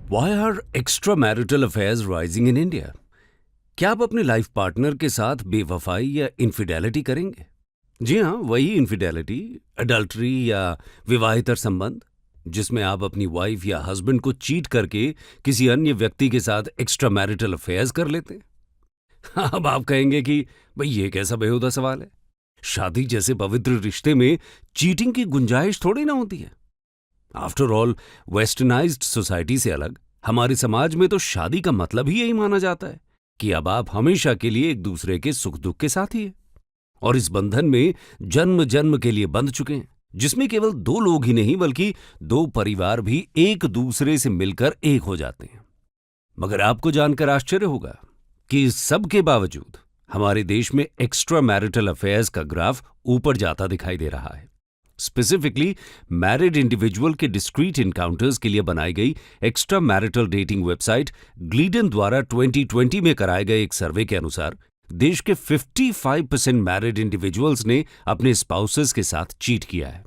Why are extramarital affairs rising in India? क्या आप अपने लाइफ पार्टनर के साथ बेवफाई या इनफिडेलिटी करेंगे? जी हाँ, वही इनफिडेलिटी, अडल्ट्री या विवाहेतर संबंध, जिसमें आप अपनी वाइफ या हस्बैंड को चीट करके किसी अन्य व्यक्ति के साथ एक्स्ट्रामैरिटल अफेयर्स कर लेते हैं। अब आप कहेंगे कि भाई ये कैसा बेहुदा सवाल है। शादी जैसे पवित्र रिश्ते में चीटिंग की गुंजाइश थोड़ी ना होती है। आफ्टर ऑल, वेस्टर्नाइज्ड सोसाइटी से अलग हमारे समाज में तो शादी का मतलब ही यही माना जाता है कि अब आप हमेशा के लिए एक दूसरे के सुख दुख के साथी हैं और इस बंधन में जन्म जन्म के लिए बंध चुके हैं, जिसमें केवल दो लोग ही नहीं बल्कि दो परिवार भी एक दूसरे से मिलकर एक हो जाते हैं। मगर आपको जानकर आश्चर्य होगा कि इस सब के बावजूद हमारे देश में एक्स्ट्रा मैरिटल अफेयर्स का ग्राफ ऊपर जाता दिखाई दे रहा है। स्पेसिफिकली मैरिड इंडिविजुअल के डिस्क्रीट इनकाउंटर्स के लिए बनाई गई एक्स्ट्रा मैरिटल डेटिंग वेबसाइट ग्लीडन द्वारा 2020 में कराए गए एक सर्वे के अनुसार देश के 55% मैरिड इंडिविजुअल्स ने अपने स्पाउसेस के साथ चीट किया है।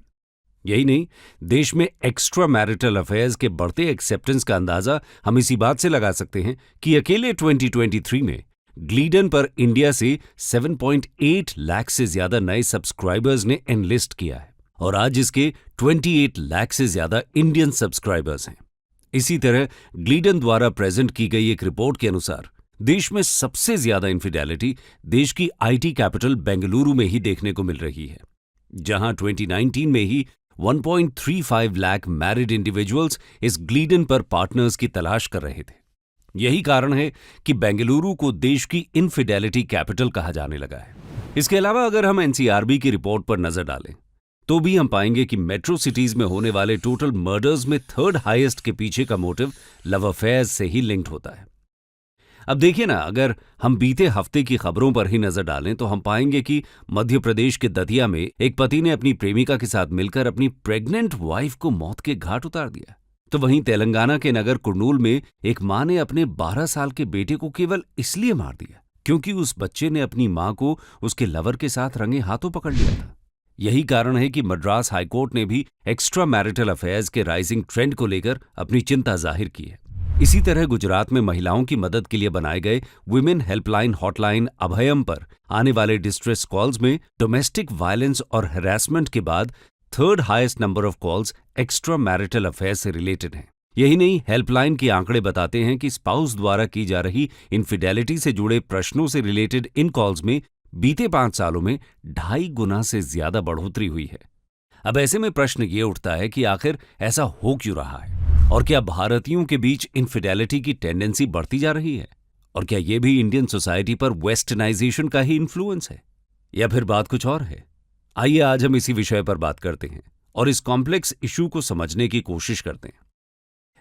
यही नहीं, देश में एक्स्ट्रा मैरिटल अफेयर्स के बढ़ते एक्सेप्टेंस का अंदाजा हम इसी बात से लगा सकते हैं कि अकेले 2023 में ग्लीडन पर इंडिया से 7.8 लाख से ज्यादा नए सब्सक्राइबर्स ने एनलिस्ट किया है और आज इसके 28 लाख से ज्यादा इंडियन सब्सक्राइबर्स हैं। इसी तरह ग्लीडन द्वारा प्रेजेंट की गई एक रिपोर्ट के अनुसार देश में सबसे ज्यादा इनफिडेलिटी देश की आईटी कैपिटल बेंगलुरु में ही देखने को मिल रही है, जहां 2019 में ही 1.35 लाख मैरिड इंडिविजुअल्स इस ग्लीडन पर पार्टनर्स की तलाश कर रहे थे। यही कारण है कि बेंगलुरु को देश की इनफिडेलिटी कैपिटल कहा जाने लगा है। इसके अलावा अगर हम एनसीआरबी की रिपोर्ट पर नजर डालें तो भी हम पाएंगे कि मेट्रो सिटीज में होने वाले टोटल मर्डर्स में थर्ड हाईएस्ट के पीछे का मोटिव लव अफेयर्स से ही लिंक्ड होता है। अब देखिए ना, अगर हम बीते हफ्ते की खबरों पर ही नजर डालें तो हम पाएंगे कि मध्य प्रदेश के दतिया में एक पति ने अपनी प्रेमिका के साथ मिलकर अपनी प्रेग्नेंट वाइफ को मौत के घाट उतार दिया। तो वहीं तेलंगाना के नगर कुर्नूल में एक मां ने अपने 12 साल के बेटे को केवल इसलिए मार दिया क्योंकि उस बच्चे ने अपनी मां को उसके लवर के साथ रंगे हाथों पकड़ लिया था। यही कारण है कि मद्रास हाईकोर्ट ने भी एक्स्ट्रा मैरिटल अफेयर्स के राइजिंग ट्रेंड को लेकर अपनी चिंता जाहिर की है। इसी तरह गुजरात में महिलाओं की मदद के लिए बनाए गए वुमेन हेल्पलाइन हॉटलाइन अभयम पर आने वाले डिस्ट्रेस कॉल्स में डोमेस्टिक वायलेंस और हैरेसमेंट के बाद third highest number of calls extra marital affair से रिलेटेड हैं। यही नहीं, हेल्पलाइन के आंकड़े बताते हैं कि स्पाउस द्वारा की जा रही इनफिडेलिटी से जुड़े प्रश्नों से रिलेटेड इन कॉल्स में बीते 5 सालों में 2.5 गुना से ज्यादा बढ़ोतरी हुई है। अब ऐसे में प्रश्न ये उठता है कि आखिर ऐसा हो क्यों रहा है और क्या भारतीयों के बीच इनफिडेलिटी की टेंडेंसी बढ़ती जा रही है और क्या ये भी इंडियन सोसाइटी पर वेस्टर्नाइजेशन का ही इन्फ्लुएंस है या फिर बात कुछ और है। आइए आज हम इसी विषय पर बात करते हैं और इस कॉम्प्लेक्स इशू को समझने की कोशिश करते हैं।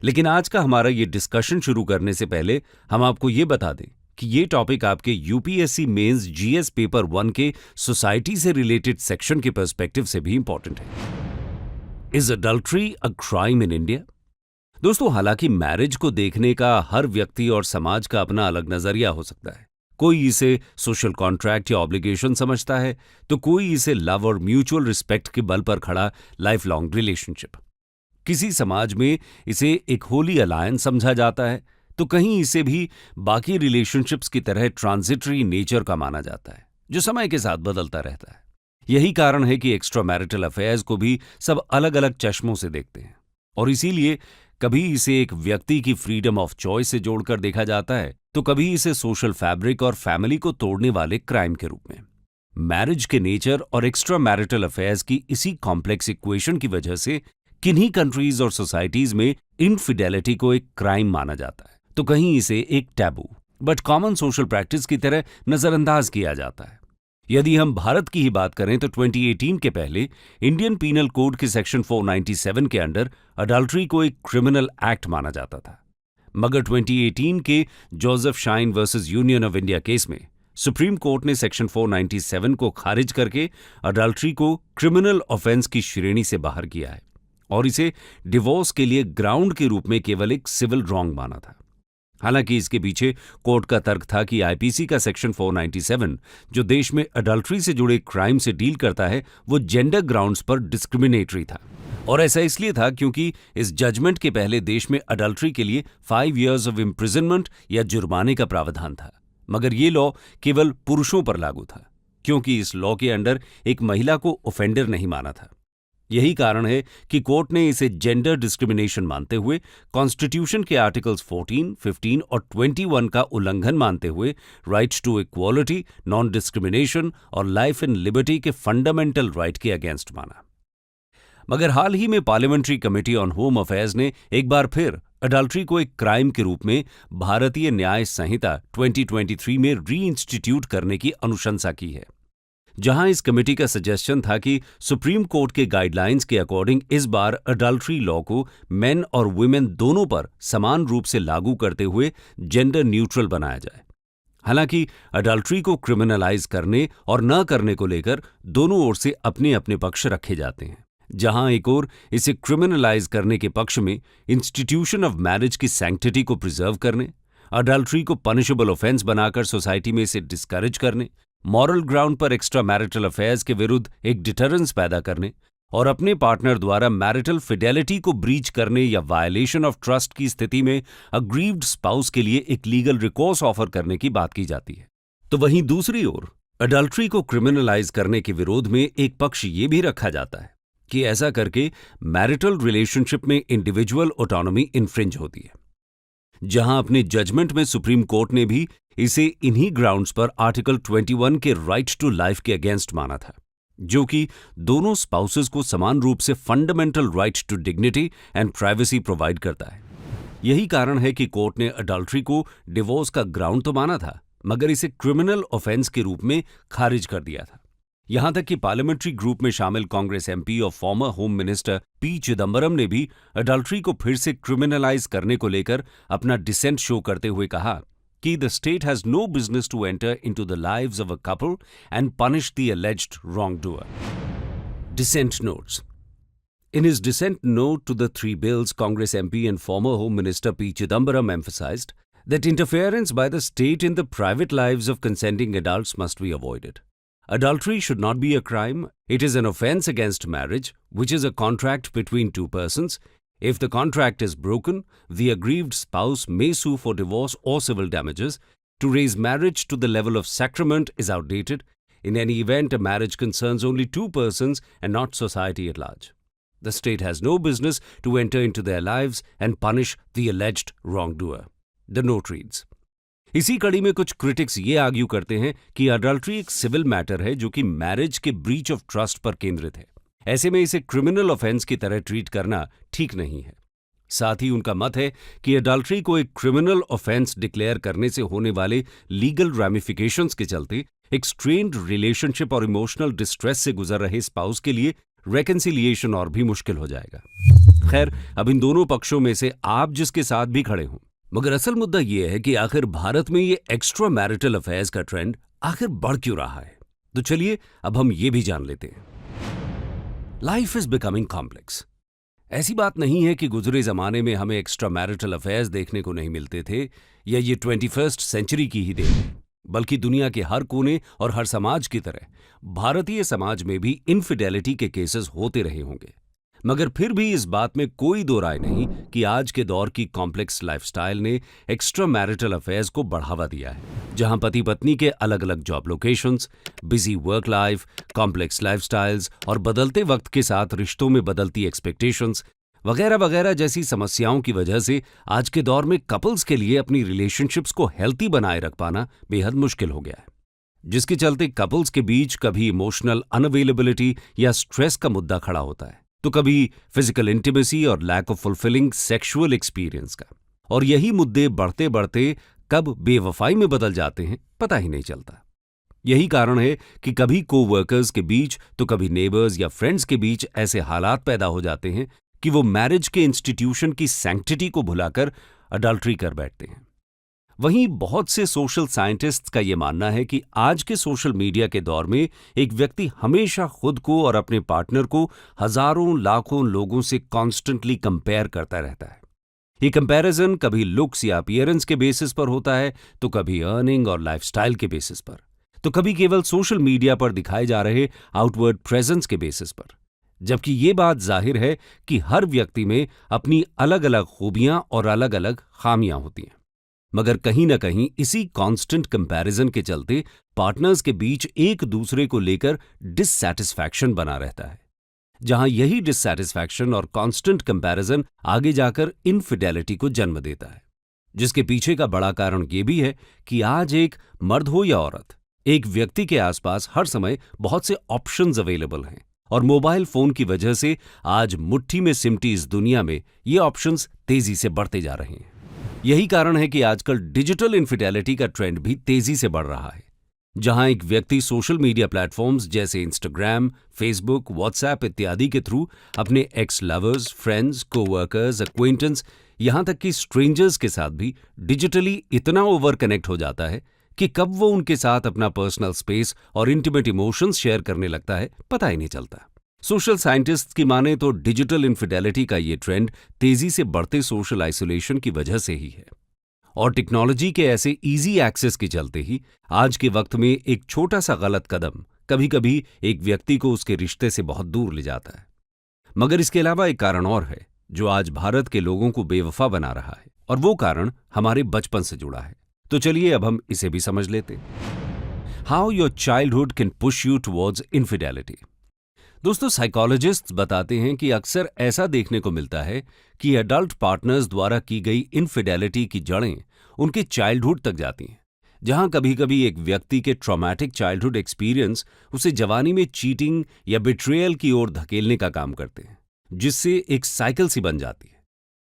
लेकिन आज का हमारा ये डिस्कशन शुरू करने से पहले हम आपको ये बता दें कि ये टॉपिक आपके यूपीएससी मेंस जीएस पेपर 1 के सोसाइटी से रिलेटेड सेक्शन के पर्सपेक्टिव से भी इंपॉर्टेंट है। Is adultery a crime in India? दोस्तों, हालांकि मैरिज को देखने का हर व्यक्ति और समाज का अपना अलग नजरिया हो सकता है। कोई इसे सोशल कॉन्ट्रैक्ट या ऑब्लिगेशन समझता है तो कोई इसे लव और म्यूचुअल रिस्पेक्ट के बल पर खड़ा लाइफ लॉन्ग रिलेशनशिप। किसी समाज में इसे एक होली अलायंस समझा जाता है तो कहीं इसे भी बाकी रिलेशनशिप्स की तरह ट्रांजिटरी नेचर का माना जाता है जो समय के साथ बदलता रहता है। यही कारण है कि एक्स्ट्रा मैरिटल अफेयर्स को भी सब अलग अलग चश्मों से देखते हैं और इसीलिए कभी इसे एक व्यक्ति की फ्रीडम ऑफ चॉइस से जोड़कर देखा जाता है तो कभी इसे सोशल फैब्रिक और फैमिली को तोड़ने वाले क्राइम के रूप में। मैरिज के नेचर और एक्स्ट्रा मैरिटल अफेयर्स की इसी कॉम्प्लेक्स इक्वेशन की वजह से किन्हीं कंट्रीज और सोसाइटीज में इनफिडेलिटी को एक क्राइम माना जाता है तो कहीं इसे एक taboo but common social practice की तरह नजरअंदाज किया जाता है। यदि हम भारत की ही बात करें तो 2018 के पहले इंडियन पीनल कोड के सेक्शन 497 के अंडर अडल्ट्री को एक क्रिमिनल एक्ट माना जाता था। मगर 2018 के Joseph shine versus union of India case में सुप्रीम कोर्ट ने सेक्शन 497 को खारिज करके अडल्ट्री को क्रिमिनल ऑफेंस की श्रेणी से बाहर किया है और इसे डिवोर्स के लिए ग्राउंड के रूप में केवल एक सिविल रॉन्ग माना था। हालांकि इसके पीछे कोर्ट का तर्क था कि आईपीसी का सेक्शन 497, जो देश में अडल्ट्री से जुड़े क्राइम से डील करता है, वो जेंडर ग्राउंड्स पर डिस्क्रिमिनेटरी था। और ऐसा इसलिए था क्योंकि इस जजमेंट के पहले देश में अडल्ट्री के लिए 5 years ऑफ इम्प्रिजनमेंट या जुर्माने का प्रावधान था, मगर ये लॉ केवल पुरुषों पर लागू था, क्योंकि इस लॉ के अंडर एक महिला को ऑफेंडर नहीं माना था। यही कारण है कि कोर्ट ने इसे जेंडर डिस्क्रिमिनेशन मानते हुए कॉन्स्टिट्यूशन के आर्टिकल्स 14, 15 और 21 का उल्लंघन मानते हुए right to equality, non discrimination और लाइफ एंड लिबर्टी के फंडामेंटल राइट के अगेंस्ट माना। मगर हाल ही में parliamentary committee on home affairs ने एक बार फिर अडल्ट्री को एक क्राइम के रूप में भारतीय न्याय संहिता 2023 में री इंस्टीट्यूट करने की अनुशंसा की है, जहां इस कमेटी का सजेशन था कि सुप्रीम कोर्ट के गाइडलाइंस के अकॉर्डिंग इस बार अडल्ट्री लॉ को मेन और वुमेन दोनों पर समान रूप से लागू करते हुए जेंडर न्यूट्रल बनाया जाए। हालांकि अडल्ट्री को क्रिमिनलाइज करने और न करने को लेकर दोनों ओर से अपने अपने पक्ष रखे जाते हैं। जहां एक ओर इसे क्रिमिनलाइज करने के पक्ष में इंस्टीट्यूशन ऑफ मैरिज की सैंक्टिटी को प्रिजर्व करने, अडल्ट्री को पनिशेबल ऑफेंस बनाकर सोसाइटी में इसे डिस्करेज करने, मॉरल ग्राउंड पर एक्स्ट्रा मैरिटल अफेयर्स के विरुद्ध एक डिटरेंस पैदा करने और अपने पार्टनर द्वारा मैरिटल फिडेलिटी को ब्रीच करने या वायलेशन ऑफ ट्रस्ट की स्थिति में अग्रीव्ड स्पाउस के लिए एक लीगल रिकोर्स ऑफर करने की बात की जाती है। तो वहीं दूसरी ओर अडल्ट्री को क्रिमिनलाइज करने के विरोध में एक पक्ष ये भी रखा जाता है कि ऐसा करके मैरिटल रिलेशनशिप में इंडिविजुअल ऑटोनॉमी इन्फ्रिंज होती है। जहां अपने जजमेंट में सुप्रीम कोर्ट ने भी इसे इन्हीं ग्राउंड्स पर आर्टिकल 21 के राइट टू लाइफ के अगेंस्ट माना था, जो कि दोनों स्पाउसेस को समान रूप से fundamental right to dignity and privacy provide करता है। यही कारण है कि कोर्ट ने अडल्ट्री को डिवोर्स का ग्राउंड तो माना था, मगर इसे क्रिमिनल ऑफेंस के रूप में खारिज कर दिया था। यहां तक कि पार्लियामेंट्री ग्रुप में शामिल कांग्रेस एमपी और farmer home minister P Chidambaram ने भी अडल्ट्री को फिर से क्रिमिनलाइज करने को लेकर अपना डिसेंट शो करते हुए कहा कि the state has no business to enter into the lives of a couple and punish the alleged wrongdoer. Dissent notes. In his dissent note to the three bills, Congress MP and former Home Minister P. Chidambaram emphasized that interference by the state in the private lives of consenting adults must be avoided. Adultery should not be a crime. It is an offense against marriage, which is a contract between two persons. If the contract is broken, the aggrieved spouse may sue for divorce or civil damages. To raise marriage to the level of sacrament is outdated. In any event, a marriage concerns only two persons and not society at large. The state has no business to enter into their lives and punish the alleged wrongdoer. The note reads. इसी कड़ी में कुछ critics ये argue करते हैं कि adultery एक civil matter है जो कि मैरिज के ब्रीच ऑफ ट्रस्ट पर केंद्रित है। ऐसे में इसे क्रिमिनल ऑफेंस की तरह ट्रीट करना ठीक नहीं है। साथ ही उनका मत है कि अडल्ट्री को एक क्रिमिनल ऑफेंस डिक्लेयर करने से होने वाले लीगल रैमिफिकेशंस के चलते एक स्ट्रेन्ड रिलेशनशिप और इमोशनल डिस्ट्रेस से गुजर रहे स्पाउस के लिए रेकन्सिलिएशन और भी मुश्किल हो जाएगा। खैर, अब इन दोनों पक्षों में से आप जिसके साथ भी खड़े हों, मगर असल मुद्दा यह है कि आखिर भारत में ये एक्स्ट्रा मैरिटल अफेयर्स का ट्रेंड आखिर बढ़ क्यों रहा है। तो चलिए अब हम ये भी जान लेते हैं। Life is becoming complex. ऐसी बात नहीं है कि गुजरे जमाने में हमें एक्स्ट्रा मैरिटल अफेयर्स देखने को नहीं मिलते थे या ये 21st सेंचुरी की ही देन है, बल्कि दुनिया के हर कोने और हर समाज की तरह भारतीय समाज में भी इनफिडेलिटी के केसेस होते रहे होंगे। मगर फिर भी इस बात में कोई दो राय नहीं कि आज के दौर की कॉम्प्लेक्स लाइफस्टाइल ने एक्स्ट्रा मैरिटल अफेयर्स को बढ़ावा दिया है, जहां पति पत्नी के अलग अलग job locations, busy work life, complex lifestyles और बदलते वक्त के साथ रिश्तों में बदलती एक्सपेक्टेशंस वगैरह वगैरह जैसी समस्याओं की वजह से आज के दौर में कपल्स के लिए अपनी रिलेशनशिप्स को हेल्थी बनाए रख पाना बेहद मुश्किल हो गया है, जिसके चलते कपल्स के बीच कभी इमोशनल अनअवेलेबिलिटी या स्ट्रेस का मुद्दा खड़ा होता है, तो कभी फिजिकल इंटीमेसी और lack of fulfilling sexual experience का। और यही मुद्दे बढ़ते बढ़ते कब बेवफाई में बदल जाते हैं पता ही नहीं चलता। यही कारण है कि कभी कोवर्कर्स के बीच तो कभी नेबर्स या फ्रेंड्स के बीच ऐसे हालात पैदा हो जाते हैं कि वो मैरिज के इंस्टीट्यूशन की सैंक्टिटी को भुलाकर अडल्ट्री कर बैठते हैं। वहीं बहुत से सोशल साइंटिस्ट्स का यह मानना है कि आज के सोशल मीडिया के दौर में एक व्यक्ति हमेशा खुद को और अपने पार्टनर को हजारों लाखों लोगों से कॉन्स्टेंटली कंपेयर करता रहता है। ये कंपैरिजन कभी लुक्स या अपीयरेंस के बेसिस पर होता है, तो कभी अर्निंग और लाइफस्टाइल के बेसिस पर, तो कभी केवल सोशल मीडिया पर दिखाए जा रहे आउटवर्ड प्रेजेंस के बेसिस पर। जबकि ये बात जाहिर है कि हर व्यक्ति में अपनी अलग अलग खूबियां और अलग अलग खामियां होती हैं। मगर कहीं ना कहीं इसी कांस्टेंट कंपैरिजन के चलते पार्टनर्स के बीच एक दूसरे को लेकर डिससैटिस्फैक्शन बना रहता है, जहां यही डिससैटिस्फैक्शन और कांस्टेंट कंपैरिजन आगे जाकर इनफिडेलिटी को जन्म देता है, जिसके पीछे का बड़ा कारण यह भी है कि आज एक मर्द हो या औरत, एक व्यक्ति के आसपास हर समय बहुत से ऑप्शंस अवेलेबल हैं और मोबाइल फोन की वजह से आज मुट्ठी में सिमटी इस दुनिया में ये ऑप्शंस तेजी से बढ़ते जा रहे हैं। यही कारण है कि आजकल डिजिटल इनफिडेलिटी का ट्रेंड भी तेजी से बढ़ रहा है, जहां एक व्यक्ति सोशल मीडिया प्लेटफॉर्म्स जैसे इंस्टाग्राम, फेसबुक, व्हाट्सएप इत्यादि के थ्रू अपने x lovers, friends, coworkers, acquaintance, यहां तक कि स्ट्रेंजर्स के साथ भी डिजिटली इतना ओवर कनेक्ट हो जाता है कि कब वो उनके साथ अपना पर्सनल स्पेस और इंटीमेट इमोशंस शेयर करने लगता है, पता ही नहीं चलता। सोशल साइंटिस्ट्स की माने तो डिजिटल इनफिडेलिटी का ये ट्रेंड तेजी से बढ़ते सोशल आइसोलेशन की वजह से ही है, और टेक्नोलॉजी के ऐसे इजी एक्सेस के चलते ही आज के वक्त में एक छोटा सा गलत कदम कभी कभी एक व्यक्ति को उसके रिश्ते से बहुत दूर ले जाता है। मगर इसके अलावा एक कारण और है जो आज भारत के लोगों को बेवफा बना रहा है, और वो कारण हमारे बचपन से जुड़ा है। तो चलिए अब हम इसे भी समझ लेते। How your childhood can push you towards infidelity. दोस्तों, साइकोलॉजिस्ट्स बताते हैं कि अक्सर ऐसा देखने को मिलता है कि एडल्ट पार्टनर्स द्वारा की गई इनफिडेलिटी की जड़ें उनके चाइल्डहुड तक जाती हैं, जहां कभी कभी एक व्यक्ति के ट्रॉमेटिक चाइल्डहुड एक्सपीरियंस उसे जवानी में चीटिंग या बिट्रेयल की ओर धकेलने का काम करते हैं, जिससे एक साइकिल सी बन जाती है।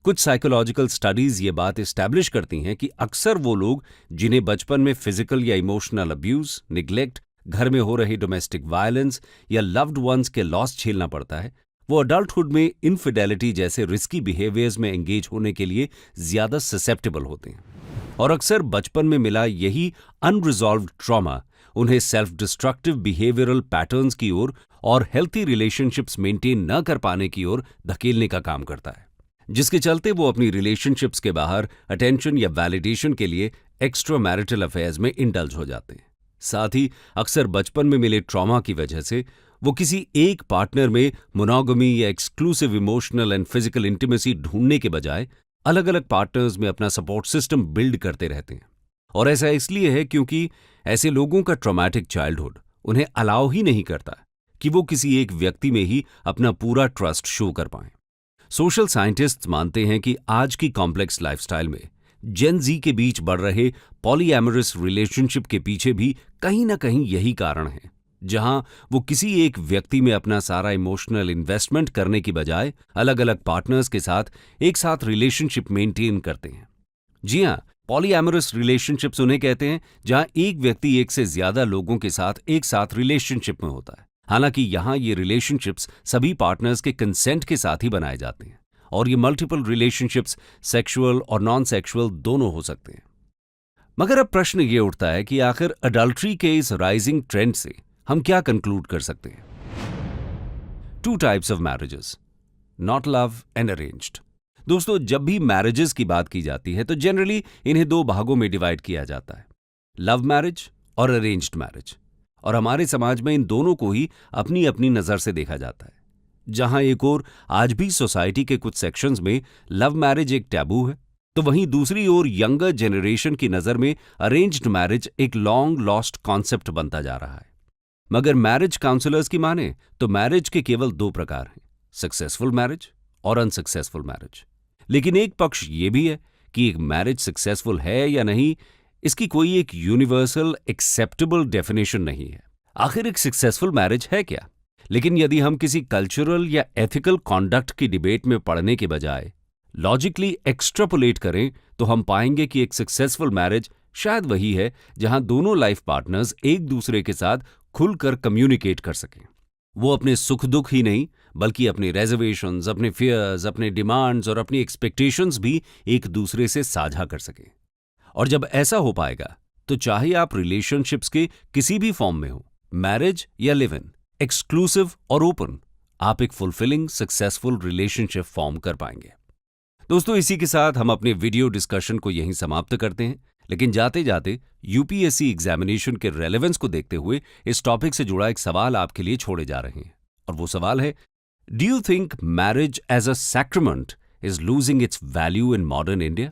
कुछ साइकोलॉजिकल स्टडीज ये बात एस्टैब्लिश करती हैं कि अक्सर वो लोग जिन्हें बचपन में फिजिकल या इमोशनल अब्यूज, निग्लेक्ट, घर में हो रही डोमेस्टिक वायलेंस या लव्ड वंस के लॉस झेलना पड़ता है, वो अडल्टहुड में इनफिडेलिटी जैसे रिस्की बिहेवियर्स में एंगेज होने के लिए ज्यादा ससेप्टेबल होते हैं। और अक्सर बचपन में मिला यही अनरिजॉल्व्ड ट्रॉमा उन्हें सेल्फ डिस्ट्रक्टिव बिहेवियरल पैटर्न्स की ओर और हेल्थी रिलेशनशिप्स मेंटेन न कर पाने की ओर धकेलने का काम करता है, जिसके चलते वो अपनी रिलेशनशिप्स के बाहर अटेंशन या वैलिडेशन के लिए एक्स्ट्रा मैरिटल अफेयर्स में इंडल्ज हो जाते हैं। साथ ही अक्सर बचपन में मिले ट्रॉमा की वजह से वो किसी एक पार्टनर में मोनोगमी या exclusive emotional and physical intimacy ढूंढने के बजाय अलग अलग पार्टनर्स में अपना सपोर्ट सिस्टम बिल्ड करते रहते हैं। और ऐसा इसलिए है क्योंकि ऐसे लोगों का ट्रॉमेटिक चाइल्डहुड उन्हें अलाउ ही नहीं करता कि वो किसी एक व्यक्ति में ही अपना पूरा ट्रस्ट शो कर पाएं। सोशल साइंटिस्ट्स मानते हैं कि आज की कॉम्प्लेक्स लाइफस्टाइल में जेन जी के बीच बढ़ रहे पॉलीएमोरस रिलेशनशिप के पीछे भी कहीं ना कहीं यही कारण है, जहां वो किसी एक व्यक्ति में अपना सारा इमोशनल इन्वेस्टमेंट करने की बजाय अलग अलग पार्टनर्स के साथ एक साथ रिलेशनशिप मेंटेन करते हैं। जी हां, पॉलीएमोरस रिलेशनशिप्स उन्हें कहते हैं जहां एक व्यक्ति एक से ज्यादा लोगों के साथ एक साथ रिलेशनशिप में होता है। हालांकि यहां ये रिलेशनशिप्स सभी पार्टनर्स के कंसेंट के साथ ही बनाए जाते हैं, और ये मल्टीपल रिलेशनशिप्स सेक्सुअल और नॉन सेक्सुअल दोनों हो सकते हैं। मगर अब प्रश्न ये उठता है कि आखिर अडल्ट्री के इस राइजिंग ट्रेंड से हम क्या कंक्लूड कर सकते हैं। 2 types of marriages, not love and arranged. दोस्तों, जब भी मैरिजेस की बात की जाती है तो जनरली इन्हें 2 भागों में डिवाइड किया जाता है, लव मैरिज और अरेंज्ड मैरिज। और हमारे समाज में इन दोनों को ही अपनी अपनी नजर से देखा जाता है। जहां एक ओर आज भी सोसाइटी के कुछ सेक्शंस में लव मैरिज एक टैबू है, तो वहीं दूसरी ओर यंगर जनरेशन की नजर में अरेंज्ड मैरिज एक लॉन्ग लॉस्ट कॉन्सेप्ट बनता जा रहा है। मगर मैरिज काउंसलर्स की माने तो मैरिज के केवल 2 प्रकार हैं, सक्सेसफुल मैरिज और अनसक्सेसफुल मैरिज। लेकिन एक पक्ष ये भी है कि एक मैरिज सक्सेसफुल है या नहीं, इसकी कोई एक यूनिवर्सल एक्सेप्टेबल डेफिनेशन नहीं है। आखिर एक सक्सेसफुल मैरिज है क्या? लेकिन यदि हम किसी कल्चरल या एथिकल कॉन्डक्ट की डिबेट में पढ़ने के बजाय लॉजिकली एक्सट्रापोलेट करें तो हम पाएंगे कि एक सक्सेसफुल मैरिज शायद वही है जहां दोनों लाइफ पार्टनर्स एक दूसरे के साथ खुलकर कम्युनिकेट कर सकें। वो अपने सुख दुख ही नहीं बल्कि अपने रेजर्वेशंस, अपने फियर्स, अपने डिमांड्स और अपनी एक्सपेक्टेशंस भी एक दूसरे से साझा कर सकें। और जब ऐसा हो पाएगा तो चाहे आप रिलेशनशिप्स के किसी भी फॉर्म में हो, मैरिज या लिव इन, एक्सक्लूसिव और ओपन, आप एक फुलफिलिंग सक्सेसफुल रिलेशनशिप फॉर्म कर पाएंगे। दोस्तों, इसी के साथ हम अपने वीडियो डिस्कशन को यहीं समाप्त करते हैं। लेकिन जाते जाते यूपीएससी एग्जामिनेशन के रेलेवेंस को देखते हुए इस टॉपिक से जुड़ा एक सवाल आपके लिए छोड़े जा रहे हैं। और वो सवाल है, do you think marriage as a sacrament is losing its value in modern India?